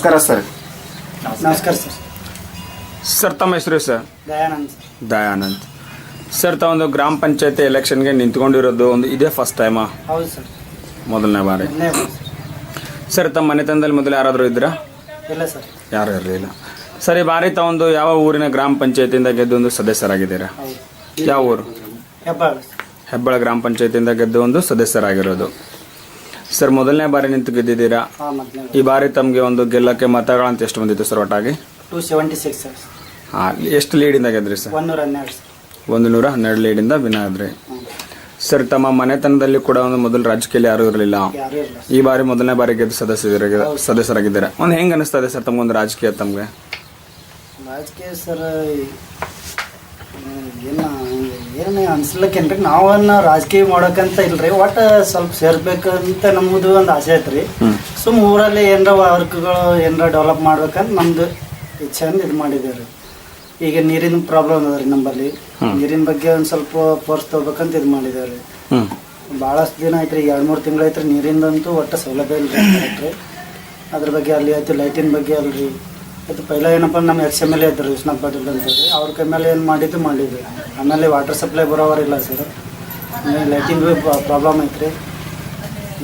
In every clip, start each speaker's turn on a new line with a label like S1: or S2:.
S1: ನಮಸ್ಕಾರ ಸರ್.
S2: ನಮಸ್ಕಾರ sir.
S1: Sir ತಮ್ಮ ಹೆಸರು ಸರ್?
S2: ದಯಾನಂದ್.
S1: ದಯಾನಂದ್ ಸರ್, ತಾವೊಂದು ಗ್ರಾಮ ಪಂಚಾಯತಿ ಎಲೆಕ್ಷನ್ಗೆ ನಿಂತ್ಕೊಂಡಿರೋದು ಒಂದು ಇದೇ ಫಸ್ಟ್ ಟೈಮಾ?
S2: ಹೌದು ಸರ್,
S1: ಮೊದಲನೇ ಬಾರಿ. ಸರ್ ತಮ್ಮ ಮನೆತನದಲ್ಲಿ ಮೊದಲು ಯಾರಾದರೂ ಇದ್ರಾ?
S2: ಇಲ್ಲ ಸರ್,
S1: ಯಾರು ಇರಲಿಲ್ಲ. ಸರ್ ಈ ಬಾರಿ ತಾವೊಂದು ಯಾವ ಊರಿನ ಗ್ರಾಮ ಪಂಚಾಯತಿಯಿಂದ ಗೆದ್ದು ಒಂದು ಸದಸ್ಯರಾಗಿದ್ದೀರಾ? ಯಾವ ಊರು?
S2: ಹೆಬ್ಬಾಳ.
S1: ಹೆಬ್ಬಾಳ ಗ್ರಾಮ ಪಂಚಾಯತಿಯಿಂದ ಗೆದ್ದು ಒಂದು ಸದಸ್ಯರಾಗಿರೋದು. ಸರ್ ಮೊದಲನೇ ಬಾರಿ ನಿಂತು ಗೆದ್ದಿದ್ದೀರಾ. ಈ ಬಾರಿ ತಮಗೆ ಒಂದು ಗೆಲ್ಲಕ್ಕೆ ಮತಗಳಂತ ಎಷ್ಟು ಬಂದಿತ್ತು ಸರ್ ಒಟ್ಟಾಗಿ?
S2: 276 ಸರ್.
S1: ಹಾಂ, ಎಷ್ಟು ಲೀಡಿಂದ ಗೆದ್ರಿ ಸರ್?
S2: 112 ಸರ್.
S1: 112 ಲೀಡಿಂದ ವಿನ್ ಆದ್ರಿ. ಸರ್ ತಮ್ಮ ಮನೆತನದಲ್ಲಿ ಕೂಡ ಒಂದು ಮೊದಲು ರಾಜಕೀಯ ಯಾರು ಇರಲಿಲ್ಲ, ಈ ಬಾರಿ ಮೊದಲನೇ ಬಾರಿ ಗೆದ್ದು ಸದಸ್ಯರಾಗಿದ್ದಾರೆ. ಒಂದು ಹೆಂಗೆ ಅನಿಸ್ತದೆ ಸರ್ ತಮಗೊಂದು ರಾಜಕೀಯ? ತಮಗೆ
S2: ರಾಜಕೀಯ ಸರ್ ಏನು ಅನ್ಸ್ಲಕ್ಕೇನ್ರಿ, ನಾವನ್ನ ರಾಜಕೀಯ ಮಾಡೋಕಂತ ಇಲ್ರಿ, ಒಟ್ಟು ಸ್ವಲ್ಪ ಸೇರ್ಬೇಕಂತ ನಮ್ಮದು ಒಂದು ಆಸೆ ಐತ್ರಿ. ಸುಮ್ ಊರಲ್ಲಿ ಏನರ ವರ್ಕ್ಗಳು ಏನರ ಡೆವಲಪ್ ಮಾಡ್ಬೇಕಂತ ನಮ್ದು ಇಚ್ಛೆಯಿಂದ ಇದು ಮಾಡಿದ್ದೇವೆ. ಈಗ ನೀರಿನ ಪ್ರಾಬ್ಲಮ್ ಅದ ರೀ ನಮ್ಮಲ್ಲಿ, ನೀರಿನ ಬಗ್ಗೆ ಒಂದು ಸ್ವಲ್ಪ ಫೋರ್ಸ್ ತಗೋಬೇಕಂತ ಇದು ಮಾಡಿದ್ದೇವೆ. ಭಾಳಷ್ಟು ದಿನ ಐತ್ರಿ, 2-3 ತಿಂಗಳು ಐತ್ರಿ ನೀರಿಂದಂತೂ ಒಟ್ಟು ಸೌಲಭ್ಯ ಇಲ್ರಿ. ಅದ್ರ ಬಗ್ಗೆ ಅಲ್ಲಿ ಆಯ್ತು, ಲೈಟಿನ ಬಗ್ಗೆ ಅಲ್ರಿ ಆಯ್ತು. ಪೈಲ ಏನಪ್ಪ ನಮ್ಮ XMLA ಇದ್ದರು ವಿಶ್ವನಾಥ್ ಪಾಟೀಲ್ ಅಂತೇಳಿ, ಅವ್ರ ಕೈ ಮೇಲೆ ಏನು ಮಾಡಿದ್ವಿ. ಆಮೇಲೆ ವಾಟರ್ ಸಪ್ಲೈ ಬರೋವರಿಲ್ಲ ಸರ್, ಲೈಟಿಂಗ್ ಪ್ರಾಬ್ಲಮ್ ಐತ್ರಿ.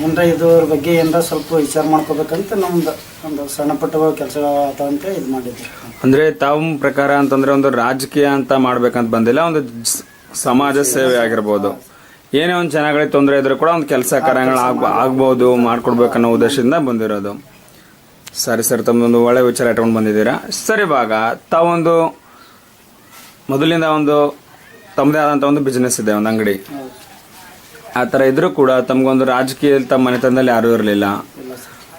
S2: ಏನರ ಇದ್ರ ಬಗ್ಗೆ ಏನರ ಸ್ವಲ್ಪ ವಿಚಾರ ಮಾಡ್ಕೋಬೇಕಂತ ನಮ್ದು ಒಂದು ಸಣ್ಣ ಪುಟ್ಟ ಕೆಲಸಗಳು ಅಂತ ಇದು ಮಾಡಿದ್ವಿ.
S1: ಅಂದ್ರೆ ತಾವು ಪ್ರಕಾರ ಅಂತಂದ್ರೆ ಒಂದು ರಾಜಕೀಯ ಅಂತ ಮಾಡ್ಬೇಕಂತ ಬಂದಿಲ್ಲ, ಒಂದು ಸಮಾಜ ಸೇವೆ ಆಗಿರ್ಬೋದು. ಏನೇ ಒಂದು ಜನಗಳಿಗೆ ತೊಂದರೆ ಇದ್ರೂ ಕೂಡ ಒಂದು ಕೆಲಸ ಕಾರ್ಯಗಳು ಆಗ್ಬೋದು, ಮಾಡ್ಕೊಡ್ಬೇಕನ್ನೋ ಉದ್ದೇಶದಿಂದ ಬಂದಿರೋದು. ಸರಿ ಸರ್, ತಮ್ಮದೊಂದು ಒಳ್ಳೆ ವಿಚಾರ ಇಟ್ಕೊಂಡು ಬಂದಿದ್ದೀರಾ. ಸರ್ ಇವಾಗ ತಾವೊಂದು ಮೊದಲಿಂದ ಒಂದು ತಮ್ಮದೇ ಆದಂಥ ಒಂದು ಬಿಸ್ನೆಸ್ ಇದೆ, ಒಂದು ಅಂಗಡಿ, ಆ ಥರ ಇದ್ರೂ ಕೂಡ ತಮಗೊಂದು ರಾಜಕೀಯ ತಮ್ಮ ಮನೆತನದಲ್ಲಿ ಯಾರೂ ಇರಲಿಲ್ಲ.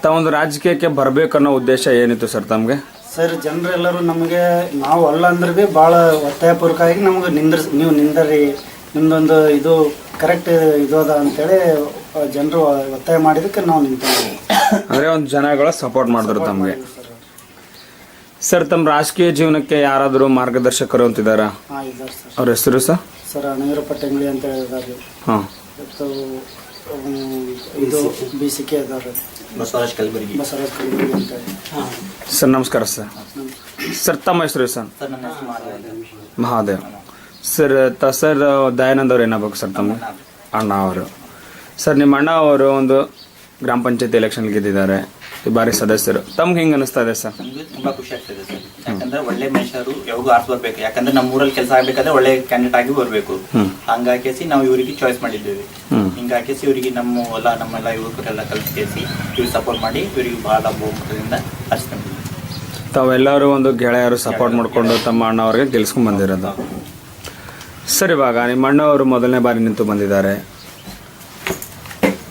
S1: ತಾವೊಂದು ರಾಜಕೀಯಕ್ಕೆ ಬರಬೇಕನ್ನೋ ಉದ್ದೇಶ ಏನಿತ್ತು ಸರ್ ತಮಗೆ?
S2: ಸರ್ ಜನರೆಲ್ಲರೂ ನಮಗೆ ನಾವು ಅಲ್ಲ ಅಂದ್ರೆ ಭೀ ಭಾಳ ಒತ್ತಾಯಪೂರ್ವಕವಾಗಿ ನಮ್ಗೆ ನೀವು ನಿಂದರಿ, ನಿಮ್ದೊಂದು ಇದು ಕರೆಕ್ಟ್ ಇದು ಅದ ಅಂತೇಳಿ ಜನರು ಒತ್ತಾಯ ಮಾಡಿದಕ್ಕೆ ನಾವು ನಿಂತಿದ್ದೀವಿ.
S1: ಅಂದರೆ ಒಂದು ಜನಗಳು ಸಪೋರ್ಟ್ ಮಾಡಿದ್ರು ತಮಗೆ. ಸರ್ ತಮ್ಮ ರಾಜಕೀಯ ಜೀವನಕ್ಕೆ ಯಾರಾದರೂ ಮಾರ್ಗದರ್ಶಕರು ಅಂತಿದ್ದಾರಾ?
S2: ಹಾಂ ಇದ್ದಾರೆ ಸರ್.
S1: ಅವ್ರ ಹೆಸರು ಸರ್?
S2: ಸರ್ ಅನವೀರಪ್ಪ ಟೆಂಗ್ಳಿ ಅಂತ ಹೇಳಿದ್ದಾರೆ.
S1: ಹಾಂ.
S2: ಇದು BCK ಇದ್ದಾರೆ, ಬಸವರಾಜ್ ಕಲಬುರ್ಗಿ ಅಂತ ಹೇಳಿ.
S1: ಸರ್ ನಮಸ್ಕಾರ ಸರ್. ಸರ್ ತಮ್ಮ ಹೆಸರು sir? Mahadev. Sir sir Dayanand ಅವ್ರು ಏನಾಗಬೇಕು ಸರ್ ತಮ್ಮ? ಅಣ್ಣ ಅವರು. ಸರ್ ನಿಮ್ಮ ಅಣ್ಣ ಅವರು ಒಂದು ಗ್ರಾಮ ಪಂಚಾಯತಿ ಎಲೆಕ್ಷನ್ ಗೆದ್ದಿದ್ದಾರೆ, ಈ ಬಾರಿ ಸದಸ್ಯರು. ತಮ್ಗೆ ಹೆಂಗೆ ಅನಿಸ್ತಾ ಇದೆ ಸರ್?
S3: ನಮ್ಗೆ ತುಂಬಾ ಖುಷಿ ಆಗ್ತದೆ ಸರ್, ಯಾಕಂದ್ರೆ ಒಳ್ಳೆ ಮನುಷ್ಯರು ಯಾವಾಗೂ ಆರ್ಸ್ ಬರ್ಬೇಕು. ಯಾಕಂದ್ರೆ ನಮ್ಮ ಊರಲ್ಲಿ ಕೆಲಸ ಆಗ್ಬೇಕಾದ್ರೆ ಒಳ್ಳೆ ಕ್ಯಾಂಡಿಡೇಟ್ ಆಗಿ ಬರ್ಬೇಕು. ಹಂಗಾಕೇಸಿ ನಾವು ಇವರಿಗೆ ಚಾಯ್ಸ್ ಮಾಡಿದ್ದೇವೆ. ಹಿಂಗಾಕೇಸಿ ಇವರಿಗೆ ನಮ್ಮೆಲ್ಲ ಯುವಕರೆಲ್ಲ ಕಲ್ಸಿಸಿ ಇವ್ರಿಗೆ ಸಪೋರ್ಟ್ ಮಾಡಿ ಇವರಿಗೆ ಬಹಳ ಬಹುಮತದಿಂದ ಹಚ್ಕೊಂಡಿದ್ದೀವಿ.
S1: ತಾವೆಲ್ಲರೂ ಒಂದು ಗೆಳೆಯರು ಸಪೋರ್ಟ್ ಮಾಡಿಕೊಂಡು ತಮ್ಮ ಅಣ್ಣವ್ರಿಗೆ ಗೆಲ್ಸ್ಕೊಂಡ್ ಬಂದಿರೋದು. ಸರ್ ಇವಾಗ ನಿಮ್ಮ ಅಣ್ಣವರು ಮೊದಲನೇ ಬಾರಿ ನಿಂತು ಬಂದಿದ್ದಾರೆ.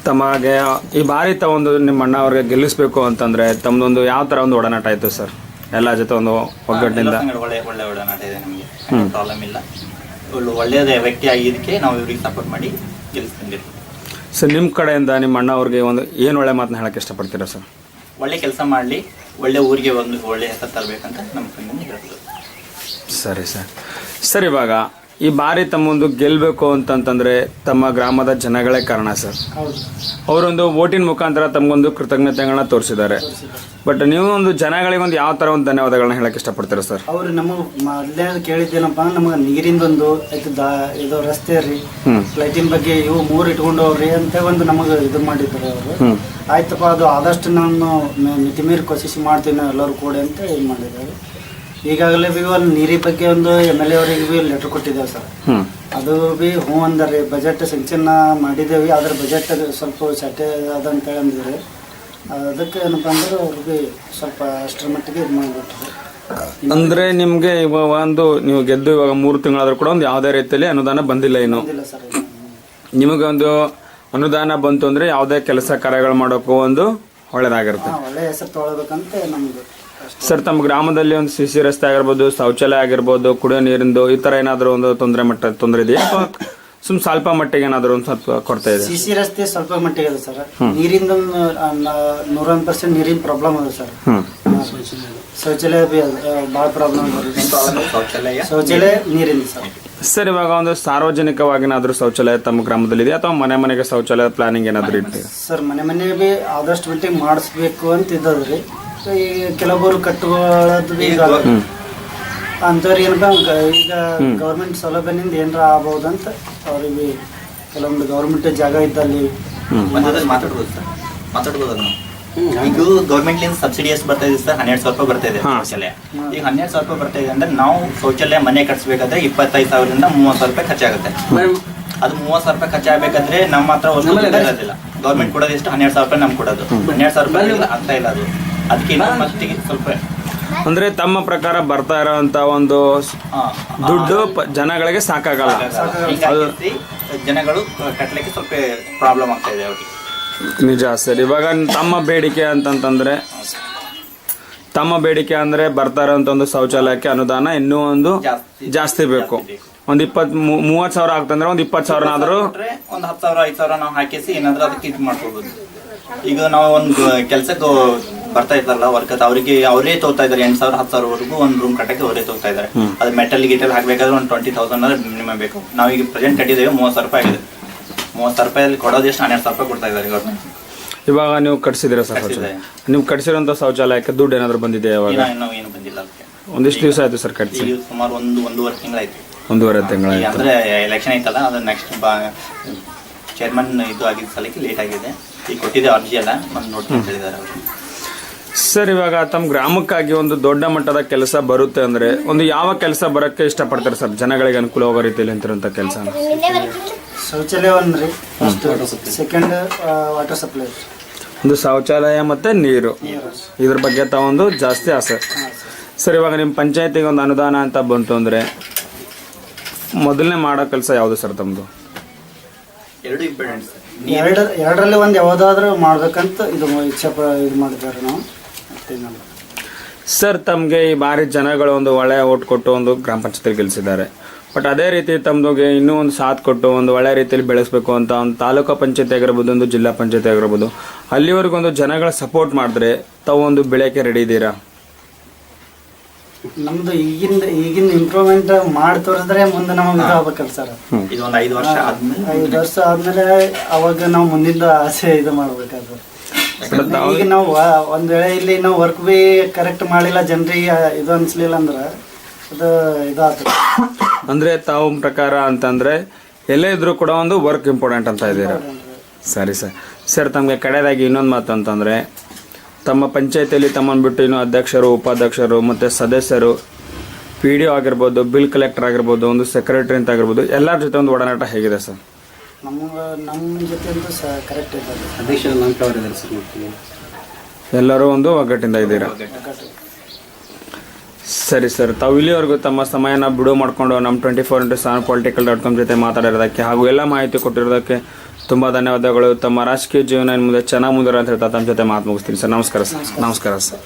S1: ತಮಗೆ ಈ ಬಾರಿ ತಾವೊಂದು ನಿಮ್ಮ ಅಣ್ಣ ಅವ್ರಿಗೆ ಗೆಲ್ಲಿಸ್ಬೇಕು ಅಂತಂದ್ರೆ ತಮ್ಮದೊಂದು ಯಾವ ತರ ಒಂದು ಒಡನಾಟ ಆಯ್ತು ಸರ್? ಎಲ್ಲ ಜೊತೆ ಒಂದು ಒಗ್ಗಟ್ಟಿನಿಂದ
S3: ಒಳ್ಳೆ ಒಡನಾಟ ಇದೆ ನಮಗೆ, ಪ್ರಾಬ್ಲಮ್ ಇಲ್ಲ. ಒಳ್ಳೆಯದೇ ವ್ಯಕ್ತಿ ಆಗಿದ್ದಕ್ಕೆ ನಾವು ಇವ್ರಿಗೆ ಸಪೋರ್ಟ್ ಮಾಡಿ ಗೆಲ್ಲಿಸ್ಕೊಂಡಿರ್ತೀವಿ.
S1: ಸರ್ ನಿಮ್ಮ ಕಡೆಯಿಂದ ನಿಮ್ಮ ಅಣ್ಣ ಅವ್ರಿಗೆ ಒಂದು ಏನು ಒಳ್ಳೆ ಮಾತನ್ನ ಹೇಳಕ್ಕೆ ಇಷ್ಟಪಡ್ತೀರಾ ಸರ್?
S3: ಒಳ್ಳೆ ಕೆಲಸ ಮಾಡಲಿ, ಒಳ್ಳೆ ಊರಿಗೆ ಒಂದು ಒಳ್ಳೆ ಹೆಸರು ತರಬೇಕಂತ ನಮ್ಮ ಕಣ್ಣಿಂದ ಹೇಳ್ತೀವಿ.
S1: ಸರಿ ಸರ್. ಸರ್ ಇವಾಗ ಈ ಬಾರಿ ತಮ್ಮೊಂದು ಗೆಲ್ಲಬೇಕು ಅಂತಂತಂದ್ರೆ ತಮ್ಮ ಗ್ರಾಮದ ಜನಗಳೇ ಕಾರಣ ಸರ್. ಅವರೊಂದು ವೋಟಿನ ಮುಖಾಂತರ ತಮಗೊಂದು ಕೃತಜ್ಞತೆಗಳನ್ನ ತೋರಿಸಿದ್ದಾರೆ. ಬಟ್ ನೀವು ಒಂದು ಜನಗಳಿಗೆ ಒಂದು ಯಾವ ತರ ಒಂದು ಧನ್ಯವಾದಗಳನ್ನ ಹೇಳಕ್ ಇಷ್ಟಪಡ್ತೀರಾ ಸರ್?
S2: ಅವ್ರು ನಮಗೆ ಮೊದಲೇ ಕೇಳಿದ್ದೇನಪ್ಪ, ನಮಗೆ ನೀರಿಂದೊಂದು ಆಯ್ತು, ಇದು ರಸ್ತೆ ರೀ, ಲೈಟಿನ ಬಗ್ಗೆ ಇವು 3 ಇಟ್ಕೊಂಡು ಹೋಗ್ರಿ ಅಂತ ಒಂದು ನಮಗೆ ಇದು ಮಾಡಿದ್ದಾರೆ ಅವರು. ಆಯ್ತಪ್ಪ, ಅದು ಆದಷ್ಟು ನಾನು ಮಿತಿ ಮೀರಿ ಕೋಶಿಸಿ ಮಾಡ್ತೀನಿ ಎಲ್ಲರೂ ಕೂಡ ಅಂತ ಇದು ಮಾಡಿದ್ದಾರೆ. ಈಗಾಗಲೇ ಬಿ ಒಂದು ನೀರಿ ಬಗ್ಗೆ ಒಂದು MLA ಅವರಿಗೆ ಬಿ ಲೆಟರ್ ಕೊಟ್ಟಿದ್ದೇವೆ ಸರ್. ಅದು ಬಿ ಹ್ಞೂ ಅಂದರೆ ಬಜೆಟ್ ಸಂಚಲನ ಮಾಡಿದ್ದೇವೆ, ಅದ್ರ ಬಜೆಟ್ ಸ್ವಲ್ಪ ಶಾರ್ಟೇಜ್ ಅದಂತೇಳಿ ಅಂದಿದ್ದಾರೆ. ಅದಕ್ಕೆ ಏನಪ್ಪ ಅಂದ್ರೆ ಅವ್ರು ಬಿ ಸ್ವಲ್ಪ ಅಷ್ಟರ ಮಟ್ಟಿಗೆ ಇದು ಮಾಡಿಬಿಟ್ರೆ.
S1: ಅಂದ್ರೆ ನಿಮ್ಗೆ ಇವಾಗ ಒಂದು ನೀವು ಗೆದ್ದು ಇವಾಗ 3 ತಿಂಗಳಾದ್ರೂ ಕೂಡ ಒಂದು ಯಾವುದೇ ರೀತಿಯಲ್ಲಿ ಅನುದಾನ ಬಂದಿಲ್ಲ ಇನ್ನು.
S2: ಸರ್
S1: ನಿಮಗೆ ಒಂದು ಅನುದಾನ ಬಂತು ಅಂದ್ರೆ ಯಾವುದೇ ಕೆಲಸ ಕಾರ್ಯಗಳು ಮಾಡೋಕ್ಕೂ ಒಂದು ಒಳ್ಳೇದಾಗಿರುತ್ತೆ.
S2: ಒಳ್ಳೆ ಹೆಸರು ತೊಗೊಳ್ಬೇಕಂತ ನಮ್ದು.
S1: ಸರ್ ತಮ್ಮ ಗ್ರಾಮದಲ್ಲಿ ಒಂದು CC ರಸ್ತೆ ಆಗಿರ್ಬೋದು, ಶೌಚಾಲಯ ಆಗಿರ್ಬೋದು, ಕುಡಿಯೋ ನೀರಿಂದು ಈ ತರ ಏನಾದ್ರು ಒಂದು ತೊಂದರೆ ಇದೆಯಾ ಅಥವಾ ಸ್ವಲ್ಪ ಮಟ್ಟಿಗೆ ಏನಾದ್ರು ಒಂದು ಸ್ವಲ್ಪ ಕೊಡ್ತಾ ಇದೆ?
S2: CC ರಸ್ತೆ ಸ್ವಲ್ಪ ಮಟ್ಟಿಗೆ ಇದೆ ಸರ್. ನೀರಿಂದ 101% ನೀರಿನ ಪ್ರಾಬ್ಲಮ್ ಅದ ಸರ್. ಶೌಚಾಲಯ ಭಾಳ ಪ್ರಾಬ್ಲಮ್ ಶೌಚಾಲಯ ನೀರಿಂದ ಸರ್.
S1: ಸರ್ ಇವಾಗ ಒಂದು ಸಾರ್ವಜನಿಕವಾಗಿ ಏನಾದ್ರು ಶೌಚಾಲಯ ತಮ್ಮ ಗ್ರಾಮದಲ್ಲಿ ಇದೆ ಅಥವಾ ಮನೆ ಮನೆಗೆ ಶೌಚಾಲಯ ಪ್ಲಾನಿಂಗ್ ಏನಾದ್ರು ಇಟ್ಟು?
S2: ಸರ್ ಮನೆ ಮನೆಗೆ ಆದಷ್ಟು ಮಟ್ಟಿಗೆ ಮಾಡಿಸ್ಬೇಕು ಅಂತ ಇದ್ದದ್ರಿ. ಈ ಕೆಲವೊಬ್ಬರು ಕಟ್ಟುಕೊಳ್ಳೋದು ಈಗ ಅಂಥವ್ರಿಗೆ ಏನಪ್ಪ ಈಗ ಗೌರ್ಮೆಂಟ್ ಸೌಲಭ್ಯದಿಂದ ಏನಾರ ಆಗ್ಬೋದಂತ ಅವ್ರಿಗೆ ಕೆಲವೊಂದು ಗೌರ್ಮೆಂಟ್ ಜಾಗ ಇದ್ದಲ್ಲಿ
S3: ಮಧ್ಯದಲ್ಲಿ ಮಾತಾಡ್ಬೋದು ನಾವು. ಈಗ ಗೌರ್ಮೆಂಟ್ ಲಿಂದ ಸಬ್ಸಿಡಿ ಎಷ್ಟು ಬರ್ತಾ ಇದೆ ಸರ್? 12,000 ರೂಪಾಯಿ ಬರ್ತಾ ಇದೆ ಶೌಚಾಲಯ. ಈಗ 12,000 ರೂಪಾಯಿ ಬರ್ತಾ ಇದೆ ಅಂದ್ರೆ ನಾವು ಶೌಚಾಲಯ ಮನೆ ಕಟ್ಸ್ಬೇಕಾದ್ರೆ 25,000ರಿಂದ 30,000 ರೂಪಾಯಿ ಖರ್ಚಾಗುತ್ತೆ. ಅದು 30,000 ರೂಪಾಯಿ ಖರ್ಚಾಗಬೇಕಾದ್ರೆ ನಮ್ಮ ಹತ್ರ ಇರೋದಿಲ್ಲ. ಗೌರ್ಮೆಂಟ್ ಕೊಡೋದು ಎಷ್ಟು? 12,000 ರೂಪಾಯಿ ನಮ್ಗೆ ಕೊಡೋದು. 12,000 ರೂಪಾಯಿ ಆಗ್ತಾ ಇಲ್ಲ ಅದು. ಅದಕ್ಕೆ ಮತ್ತಿಗೆ ಸ್ವಲ್ಪ
S1: ಅಂದ್ರೆ ತಮ್ಮ ಪ್ರಕಾರ ಬರ್ತಾ ಇರೋಂತ ಒಂದು ದುಡ್ಡು ಜನಗಳಿಗೆ ಸಾಕಾಗಲ್ಲ.
S3: ಹಿಂಗಾಗಿ ಜನಗಳು ಕಟ್ಟಲಿಕ್ಕೆ ಸ್ವಲ್ಪ ಪ್ರಾಬ್ಲಮ್ ಆಗ್ತಾ ಇದೆ ಅವ್ರಿಗೆ.
S1: ನಿಜ ಸರ್. ಇವಾಗ ತಮ್ಮ ಬೇಡಿಕೆ ಅಂತಂತಂದ್ರೆ ಬರ್ತಾ ಇರೋಂಥ ಒಂದು ಶೌಚಾಲಯಕ್ಕೆ ಅನುದಾನ ಇನ್ನೂ ಒಂದು ಜಾಸ್ತಿ ಬೇಕು. ಒಂದು 30,000 ಆಗ್ತಂದ್ರೆ ಒಂದು 20,000
S3: ಒಂದು 10,000 5,000 ನಾವು ಹಾಕಿಸಿ ಏನಾದ್ರೂ ಅದಕ್ಕೆ ಇದು ಮಾಡ್ಕೋಬಹುದು. ಈಗ ನಾವು ಒಂದು ಕೆಲ್ಸಕ್ಕೆ ಬರ್ತಾ ಇದ್ದಾರಲ್ಲ ವರ್ಕರ್, ಅವರಿಗೆ ಅವರೇ ತೋತಾ ಇದಾರೆ 8,000 10,000 ಒಂದು ರೂಮ್ ಕಟ್ಟಕ್ಕೆ ಅವರೇ ತೋತಾ ಇದಾರೆ. ಅದು ಮೆಟಲ್ ಗಿಟಲ್ ಹಾಕ್ಬೇಕಾದ್ರೆ ಒಂದು 20,000 ಮಿನಿಮಮ್ ಬೇಕು. ನಾವೀಗ ಪ್ರೆಸೆಂಟ್ ಕಟ್ಟಿದ್ದೇವೆ 30,000 ರೂಪಾಯಿ ಆಗಿದೆ. 30,000 ರೂಪಾಯಲ್ಲಿ ಕೊಡೋದು ಎಷ್ಟು? 12,000 ರೂಪಾಯಿ ಕೊಡ್ತಾ ಇದ್ದಾರೆ ಗೌರ್ಮೆಂಟ್.
S1: ಇವಾಗ ನೀವು ಕಟ್ಸಿದಿರ ಸರ್ ಶೌಚಾಲಯ? ನೀವು ಕಟ್ಸಿರೋಂಥ ಶೌಚಾಲಯಕ್ಕೆ ದುಡ್ಡು ಏನಾದ್ರು ಬಂದಿದೆ?
S3: ಇನ್ನೂ ಏನು ಬಂದಿಲ್ಲ. ಅದಕ್ಕೆ
S1: ಒಂದಿಷ್ಟು ದಿವಸ ಆಯ್ತು ಸರ್ ಕಟ್ಸಿ?
S3: ಸುಮಾರು ಒಂದೂವರೆ ತಿಂಗಳಾಯ್ತು.
S1: 1.5 ತಿಂಗಳಾಯ್ತು.
S3: ಅಂದ್ರೆ ಎಲೆಕ್ಷನ್ ಐತಲ್ಲ, ಅದು ನೆಕ್ಸ್ಟ್ ಚೇರ್ಮನ್ ಇದು ಆಗಿದ್ದ ಸಲಕ್ಕೆ ಲೇಟ್ ಆಗಿದೆ. ಈಗ ಕೊಟ್ಟಿದೆ ಅರ್ಜಿ ಎಲ್ಲ ಬಂದು ನೋಡ್ಕೊಂಡು ಹೇಳಿದ್ದಾರೆ ಅವರು.
S1: ಸರ್, ಇವಾಗ ತಮ್ಮ ಗ್ರಾಮಕ್ಕಾಗಿ ಒಂದು ದೊಡ್ಡ ಮಟ್ಟದ ಕೆಲಸ ಬರುತ್ತೆ ಅಂದ್ರೆ ಒಂದು ಯಾವ ಕೆಲಸ ಬರಕ್ಕೆ ಇಷ್ಟಪಡ್ತಾರೆ ಸರ್? ಜನಗಳಿಗೆ ಅನುಕೂಲ ಆಗೋ ರೀತಿಯಲ್ಲಿ ಅಂತಿರೋಂಥ ಕೆಲಸ.
S2: ಶೌಚಾಲಯ ಒಂದ್ರಿ, ಸೆಕೆಂಡ್ ವಾಟರ್ ಸಪ್ಲೈ.
S1: ಒಂದು ಶೌಚಾಲಯ ಮತ್ತೆ ನೀರು, ಇದ್ರ ಬಗ್ಗೆ ತಾವೊಂದು ಜಾಸ್ತಿ ಆಸೆ. ಸರ್, ಇವಾಗ ನಿಮ್ಮ ಪಂಚಾಯತಿಗೆ ಒಂದು ಅನುದಾನ ಅಂತ ಬಂತು ಅಂದ್ರೆ ಮೊದಲನೇ ಮಾಡೋ ಕೆಲಸ ಯಾವುದು ಸರ್ ತಮ್ಮದು?
S3: ಎರಡು ಇಂಪಾರ್ಟೆಂಟ್.
S2: ಎರಡರಲ್ಲಿ ಒಂದು ಯಾವುದಾದ್ರೂ ಮಾಡ್ಬೇಕಂತ ಇದು ಮಾಡಿದ್ದಾರೆ ನಾವು.
S1: ಸರ್, ತಮಗೆ ಈ ಬಾರಿ ಜನಗಳು ಒಂದು ಒಳ್ಳೆಯ ಓಟ್ ಕೊಟ್ಟು ಒಂದು ಗ್ರಾಮ ಪಂಚಾಯತಿ ಗೆಲ್ಲಿಸಿದ್ದಾರೆ. ಬಟ್ ಅದೇ ರೀತಿ ತಮ್ಮದಿಗೆ ಇನ್ನೂ ಒಂದು ಸಾಥ್ ಕೊಟ್ಟು ಒಂದು ಒಳ್ಳೆ ರೀತಿಯಲ್ಲಿ ಬೆಳೆಸಬೇಕು ಅಂತ ಒಂದು ತಾಲೂಕು ಪಂಚಾಯತಿ ಆಗಿರ್ಬೋದು, ಒಂದು ಜಿಲ್ಲಾ ಪಂಚಾಯತಿ ಆಗಿರ್ಬೋದು, ಅಲ್ಲಿವರೆಗೂ ಒಂದು ಜನಗಳ ಸಪೋರ್ಟ್ ಮಾಡಿದ್ರೆ ತಾವು ಒಂದು ಬೆಳೆಯಕ್ಕೆ ರೆಡಿ ಇದ್ದೀರಾ?
S2: ನಮ್ದು ಈಗಿನ ಇಂಪ್ರೂವ್ಮೆಂಟ್ ಮಾಡಿ ತೋರಿಸಿದ್ರೆ ಮುಂದೆ ನಮಗೆ ಇದಾಗಬೇಕಲ್ಲ ಸರ್.
S3: ಇದು ಒಂದು 5 ವರ್ಷ ಆದ್ಮೇಲೆ
S2: 5 ವರ್ಷ ಆದ್ಮೇಲೆ ಅವಾಗ ನಾವು ಮುಂದಿನ ಆಸೆ ಇದು ಮಾಡ್ಬೇಕಾದ್ರೆ. ಈಗ ನಾವು ಒಂದ್ ವೇಳೆ ಇಲ್ಲಿ ನಾವು ವರ್ಕ್ ಬಿ ಕರೆಕ್ಟ್ ಮಾಡಿಲ್ಲ, ಜನರಿಗೆ ಇದು ಅನ್ಸ್ಲಿಲ್ಲ ಅಂದ್ರೆ ಅದು ಇದಾಗ್ತದೆ.
S1: ಅಂದ್ರೆ ತಾವು ಪ್ರಕಾರ ಅಂತಂದ್ರೆ ಎಲ್ಲೇ ಇದ್ರೂ ಕೂಡ ಒಂದು ವರ್ಕ್ ಇಂಪಾರ್ಟೆಂಟ್ ಅಂತ ಇದ್ದೀರಾ? ಸರಿ ಸರ್. ಸರ್, ತಮಗೆ ಕಡೆಯದಾಗಿ ಇನ್ನೊಂದು ಮಾತು ಅಂತಂದ್ರೆ, ತಮ್ಮ ಪಂಚಾಯತಿಯಲ್ಲಿ ತಮ್ಮನ್ನು ಬಿಟ್ಟು ಇನ್ನೂ ಅಧ್ಯಕ್ಷರು, ಉಪಾಧ್ಯಕ್ಷರು ಮತ್ತು ಸದಸ್ಯರು, PDO ಆಗಿರ್ಬೋದು, ಬಿಲ್ ಕಲೆಕ್ಟರ್ ಆಗಿರ್ಬೋದು, ಒಂದು ಸೆಕ್ರೆಟರಿ ಅಂತ ಆಗಿರ್ಬೋದು, ಎಲ್ಲರ ಜೊತೆ ಒಂದು ಒಡನಾಟ ಹೇಗಿದೆ ಸರ್?
S2: ನಮ್ಮ ಜೊತೆ ಅಂತೂ ಕರೆಕ್ಟ್ ಇದ್ದಾರೆ.
S1: ಎಲ್ಲರೂ ಒಂದು ಒಗ್ಗಟ್ಟಿಂದ ಇದ್ದೀರಾ? ಸರಿ ಸರ್, ತಾವು ಇಲ್ಲಿವರೆಗೂ ತಮ್ಮ ಸಮಯನ ಬಿಡುವು ಮಾಡಿಕೊಂಡು ನಮ್ಮ 24x7 political.com ಜೊತೆ ಮಾತಾಡಿರೋದಕ್ಕೆ ಹಾಗೂ ಎಲ್ಲ ಮಾಹಿತಿ ಕೊಟ್ಟಿರೋದಕ್ಕೆ ತುಂಬ ಧನ್ಯವಾದಗಳು. ತಮ್ಮ ರಾಜಕೀಯ ಜೀವನ ಇನ್ನು ಮುಂದೆ ಚೆನ್ನಾಗಿ ಮುಂದುವರ ಅಂತ ಹೇಳ್ತಾ ತಮ್ಮ ಜೊತೆ ಮಾತು ಮುಗಿಸ್ತೀನಿ ಸರ್. ನಮಸ್ಕಾರ ಸರ್. ನಮಸ್ಕಾರ ಸರ್.